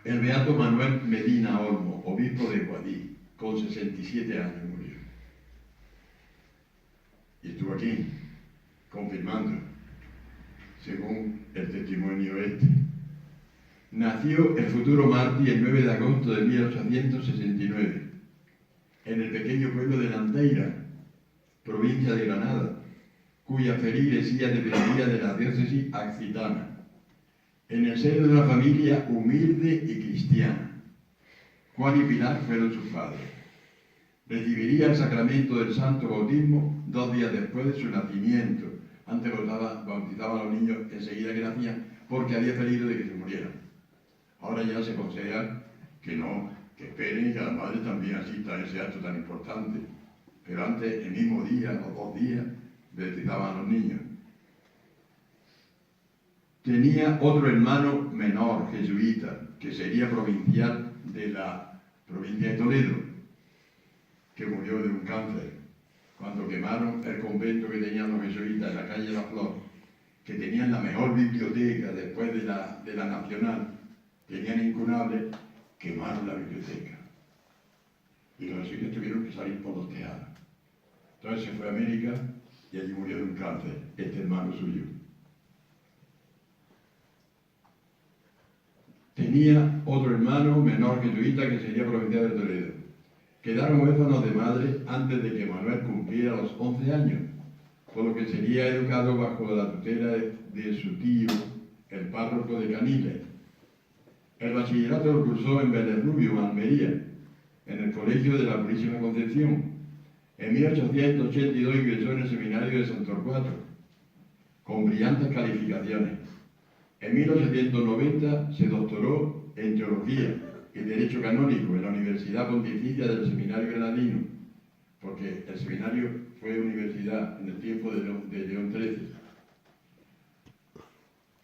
El beato Manuel Medina Olmo, obispo de Guadix, con 67 años murió. Y estuvo aquí, confirmando, según el testimonio este. Nació el futuro mártir el 9 de agosto de 1869, en el pequeño pueblo de Landeira, provincia de Granada, cuya feligresía dependía de la diócesis accitana, en el seno de una familia humilde y cristiana. Juan y Pilar fueron sus padres. Recibiría el sacramento del santo bautismo 2 días después de su nacimiento. Antes bautizaban a los niños enseguida que nacían, porque había peligro de que se murieran. Ahora ya se aconseja que no, que esperen y que la madre también asista a ese acto tan importante. Pero antes, el mismo día, los 2 días, bautizaban a los niños. Tenía otro hermano menor, jesuita, que sería provincial de la provincia de Toledo, que murió de un cáncer, cuando quemaron el convento que tenían los jesuitas en la calle La Flor, que tenían la mejor biblioteca después de la Nacional, tenían incunable, quemaron la biblioteca. Y los jesuitas tuvieron que salir por los tejados. Entonces se fue a América y allí murió de un cáncer, este hermano suyo. Tenía otro hermano menor jesuita que sería provincial de Toledo. Quedaron huérfanos de madre antes de que Manuel cumpliera los 11 años, por lo que sería educado bajo la tutela de su tío, el párroco de Caniles. El bachillerato lo cursó en Belerrubio, Almería, en el Colegio de la Purísima Concepción. En 1882 ingresó en el seminario de San Torcuato, con brillantes calificaciones. En 1890 se doctoró en Teología y Derecho Canónico en la Universidad Pontificia del Seminario Granadino, porque el seminario fue universidad en el tiempo de León XIII.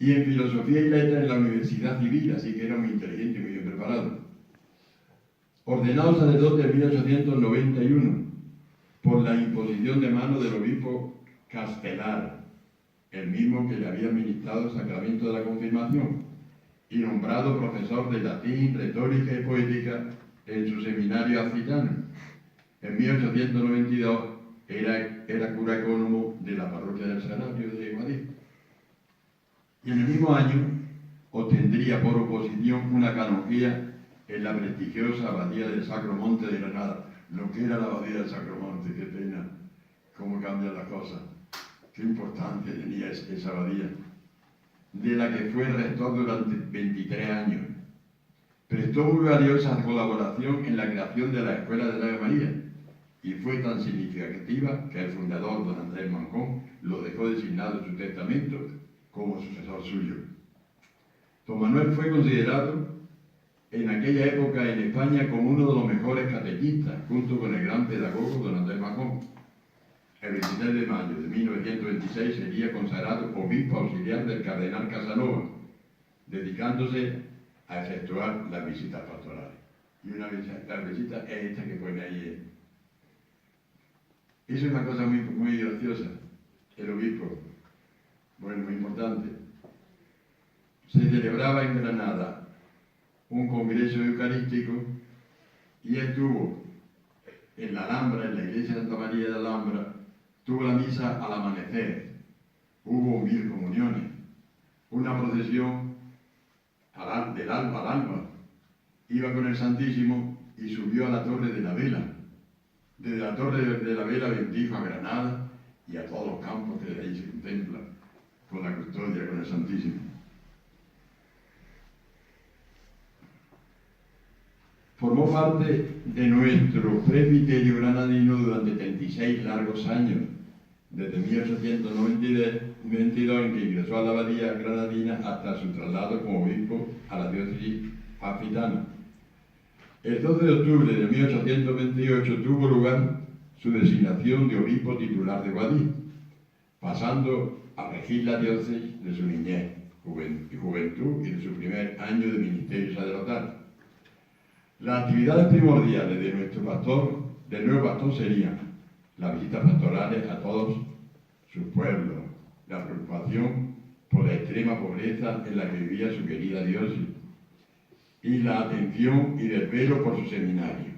Y en Filosofía y Letras en la Universidad Civil, así que era muy inteligente y muy bien preparado. Ordenado sacerdote en 1891 por la imposición de mano del obispo Castelar, el mismo que le había ministrado el sacramento de la confirmación, y nombrado profesor de latín, retórica y poética en su seminario accitano. En 1892 era cura ecónomo de la parroquia del Sagrario de Guadix. Y en el mismo año obtendría por oposición una canonjía en la prestigiosa abadía del Sacro Monte de Granada. Lo que era la abadía del Sacro Monte, qué pena, cómo cambian las cosas. Qué importancia tenía esa abadía, de la que fue rector durante 23 años. Prestó muy valiosa colaboración en la creación de la Escuela de la Ave María, y fue tan significativa que el fundador, don Andrés Mancón, lo dejó designado en su testamento como sucesor suyo. Don Manuel fue considerado en aquella época en España como uno de los mejores catequistas, junto con el gran pedagogo don Andrés Mancón. El 23 de mayo de 1926 sería consagrado obispo auxiliar del cardenal Casanova, dedicándose a efectuar las visitas pastorales. Y una visita es esta que pone ahí. Eso es una cosa muy graciosa, el obispo. Bueno, muy importante. Se celebraba en Granada un congreso eucarístico y estuvo en la Alhambra, en la iglesia de Santa María de la Alhambra. Tuvo la misa al amanecer, hubo 1000 comuniones, una procesión del alba al alba, iba con el Santísimo y subió a la Torre de la Vela. Desde la Torre de la Vela bendijo a Granada y a todos los campos que de ahí se contemplan, con la custodia, con el Santísimo. Formó parte de nuestro presbiterio granadino durante 36 largos años, desde 1892 en que ingresó a la abadía granadina hasta su traslado como obispo a la diócesis accitana. El 12 de octubre de 1828 tuvo lugar su designación de obispo titular de Guadix, pasando a regir la diócesis de su niñez, juventud y de su primer año de ministerio sacerdotal. Las actividades primordiales de nuestro pastor del nuevo pastor serían las visitas pastorales a todos sus pueblos, la preocupación por la extrema pobreza en la que vivía su querida diócesis, y la atención y desvelo por su seminario.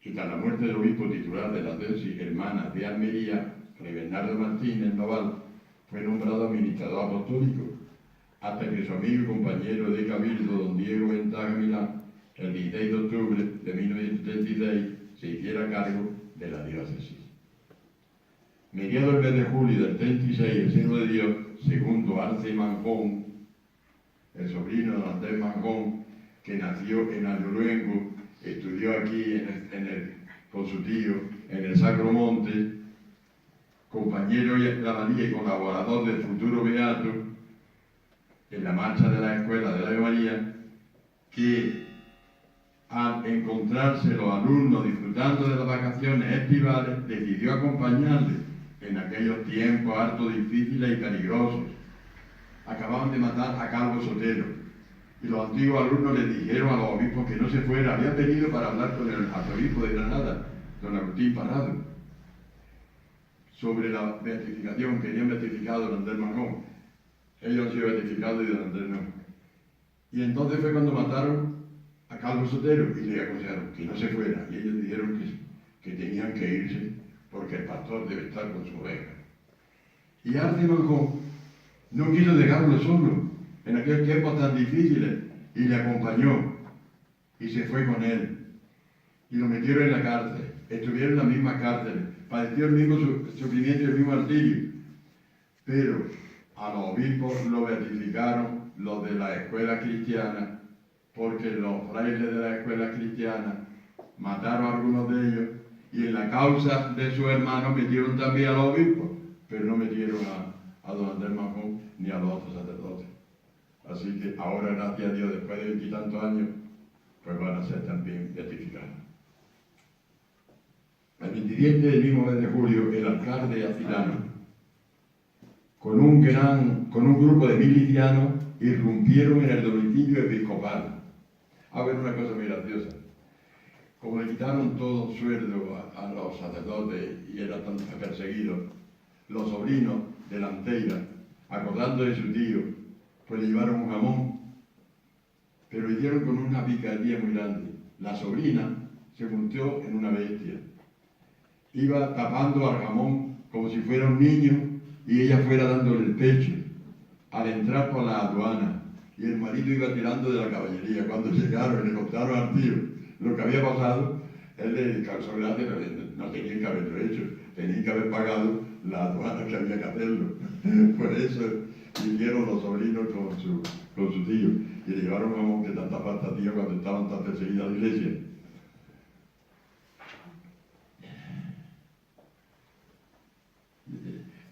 Y tras la muerte del obispo titular de la diócesis hermana de Almería, Fray Bernardo Martínez Noval, fue nombrado administrador apostólico, hasta que su amigo y compañero de cabildo, don Diego Ventaja Milán, el 16 de octubre de 1936, se hiciera cargo de la diócesis. Mediado el mes de julio del 36, el Seno de Dios, segundo Arce Manjón, el sobrino de Andrés Manjón, que nació en Alluruengo, estudió aquí con su tío en el Sacro Monte, compañero de la María y colaborador del futuro beato en la marcha de la escuela de la Ave María, que al encontrarse los alumnos disfrutando de las vacaciones estivales, decidió acompañarles en aquellos tiempos harto difíciles y peligrosos. Acababan de matar a Calvo Sotelo y los antiguos alumnos les dijeron a los obispos que no se fuera. Habían venido para hablar con el arzobispo de Granada, don Agustín Parrado, sobre la beatificación. Querían beatificado a don Andrés Manjón. Ellos han sido beatificados y don Andrés no. Y entonces fue cuando mataron a Calvo Sotelo y le aconsejaron que no se fuera. Y ellos dijeron que tenían que irse porque el pastor debe estar con su oveja. Y Arce Manjón no quiso dejarlo solo en aquellos tiempos tan difíciles y le acompañó y se fue con él y lo metieron en la cárcel. Estuvieron en la misma cárcel, padeció el mismo sufrimiento y el mismo martirio, pero a los obispos lo beatificaron los de la escuela cristiana, porque los frailes de la escuela cristiana mataron a algunos de ellos y en la causa de sus hermanos metieron también a los obispos, pero no metieron a don Andrés Manjón ni a los otros sacerdotes. Así que ahora, gracias a Dios, después de 20 y tantos años, pues van a ser también beatificados. El 27 del mismo mes de julio, el alcalde Acidano, con un grupo de milicianos, irrumpieron en el domicilio episcopal. A ver, una cosa muy graciosa. Como le quitaron todo sueldo a los sacerdotes y eran tan perseguidos, los sobrinos de la Anteira, acordando de su tío, pues le llevaron un jamón, pero lo hicieron con una picardía muy grande. La sobrina se convirtió en una bestia. Iba tapando al jamón como si fuera un niño y ella fuera dándole el pecho al entrar por la aduana, y el marido iba tirando de la caballería. Cuando llegaron y le contaron al tío lo que había pasado, él le causó gracia, pero no tenían que haberlo hecho, tenían que haber pagado la aduana que había que hacerlo. Por eso vinieron los sobrinos con su tío y le llevaron jamón que tanta falta tío cuando estaban tan perseguidas la iglesia.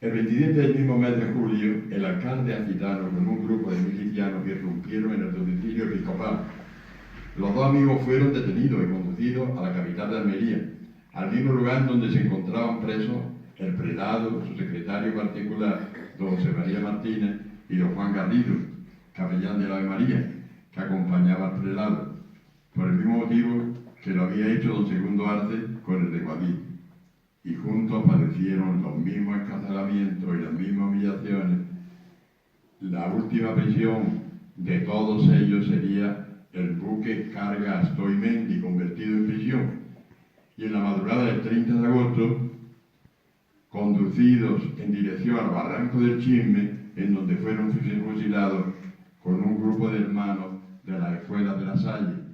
El 27 del mismo mes de julio, el alcalde Acidano con un grupo de milicianos irrumpieron en el domicilio episcopal. Los dos amigos fueron detenidos y conducidos a la capital de Almería, al mismo lugar donde se encontraban presos el prelado, su secretario particular, don José María Martínez, y don Juan Garrido, capellán de la Ave María, que acompañaba al prelado, por el mismo motivo que lo había hecho don Segundo Arce con el de Guadix. Y juntos padecieron los mismos encarcelamientos y las mismas humillaciones. La última prisión de todos ellos sería el buque carga Astoimendi, convertido en prisión. Y en la madrugada del 30 de agosto, conducidos en dirección al barranco del Chisme, en donde fueron fusilados con un grupo de hermanos de la escuela de La Salle.